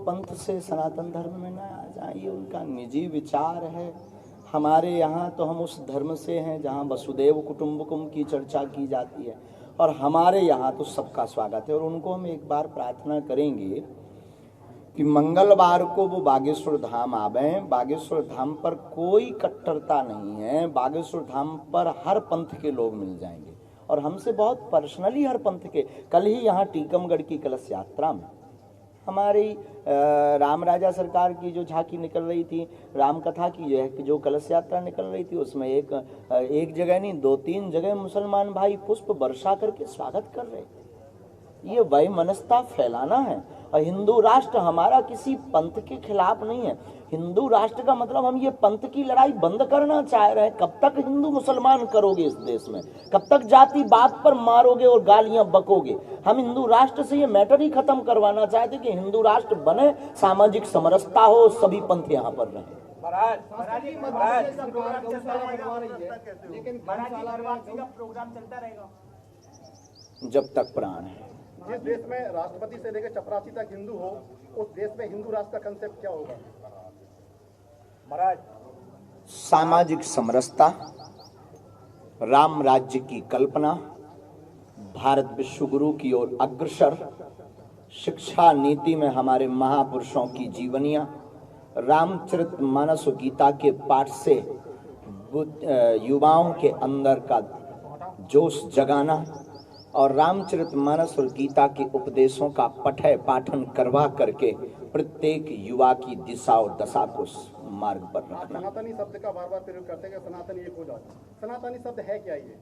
पंथ से सनातन धर्म में न आ जाए, ये उनका निजी विचार है। हमारे यहाँ तो हम उस धर्म से हैं जहाँ वसुदेव कुटुंबकम की चर्चा की जाती है, और हमारे यहाँ तो सबका स्वागत है। और उनको हम एक बार प्रार्थना करेंगे कि मंगलवार को वो बागेश्वर धाम आवे। बागेश्वर धाम पर कोई कट्टरता नहीं है, बागेश्वर धाम पर हर पंथ के लोग मिल जाएंगे, और हमसे बहुत पर्सनली हर पंथ के। कल ही यहाँ टीकमगढ़ की कलश यात्रा में हमारी राम राजा सरकार की जो झांकी निकल रही थी, राम कथा की जो कलश यात्रा निकल रही थी, उसमें एक जगह नहीं 2-3 जगह मुसलमान भाई पुष्प वर्षा करके स्वागत कर रहे थे। ये वैमनस्यता फैलाना है। और हिंदू राष्ट्र हमारा किसी पंथ के खिलाफ नहीं है। हिंदू राष्ट्र का मतलब हम ये पंथ की लड़ाई बंद करना चाह रहे हैं। कब तक हिंदू मुसलमान करोगे इस देश में? कब तक जाति बात पर मारोगे और गालियां बकोगे? हम हिंदू राष्ट्र से ये मैटर ही खत्म करवाना चाहते कि हिंदू राष्ट्र बने, सामाजिक समरसता हो, सभी पंथ यहाँ पर रहे। जब तक प्राण है। जिस देश में राष्ट्रपति से लेकर चपरासी तक हिंदू हो, उस देश में हिंदू राष्ट्र का कंसेप्ट क्या होगा महाराज? सामाजिक समरसता, राम राज्य की कल्पना, भारत विश्व गुरु की ओर अग्रसर, शिक्षा नीति में हमारे महापुरुषों की जीवनियां, रामचरितमानस गीता के पाठ से युवाओं के अंदर का जोश जगाना, और रामचरितमानस और गीता के उपदेशों का पाठन करवा करके प्रत्येक युवा की दिशा और दशा को मार्ग पर रखना। सनातनी शब्द का बार बार प्रयोग करते हैं, सनातनी एक हो जाता है। सनातनी शब्द है क्या? ये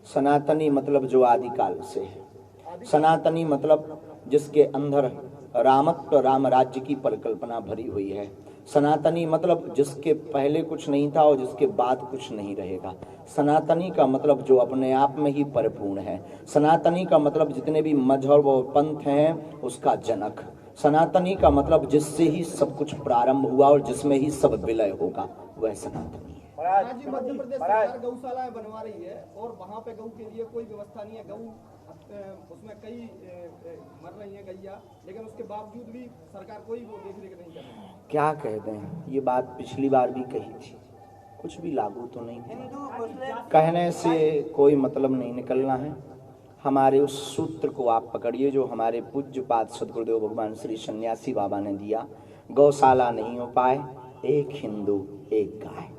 सनातनी मतलब जो आदिकाल से है। सनातनी मतलब जिसके अंदर रामत्व, राम राज्य की परिकल्पना भरी हुई है। सनातनी मतलब जिसके पहले कुछ नहीं था और जिसके बाद कुछ नहीं रहेगा। सनातनी का मतलब जो अपने आप में ही परिपूर्ण है। सनातनी का मतलब जितने भी मजहब और पंथ हैं उसका जनक। सनातनी का मतलब जिससे ही सब कुछ प्रारंभ हुआ और जिसमें ही सब विलय होगा, वह सनातनी है। मध्य प्रदेश सरकार गौशालाएं बनवा रही है और वहाँ पे गऊ के लिए कोई व्यवस्था नहीं है। गऊ उसमें कई मर रही है गैया, लेकिन उसके बावजूद भी सरकार कोई वो देख रेख नहीं कर रही है। क्या कहते हैं, ये बात पिछली बार भी कही थी, कुछ भी लागू तो नहीं है। कहने से कोई मतलब नहीं निकलना है। हमारे उस सूत्र को आप पकड़िए जो हमारे पूज्यपाद सद्गुरुदेव भगवान श्री सन्यासी बाबा ने दिया। गौशाला नहीं हो पाए, एक हिंदू एक गाय।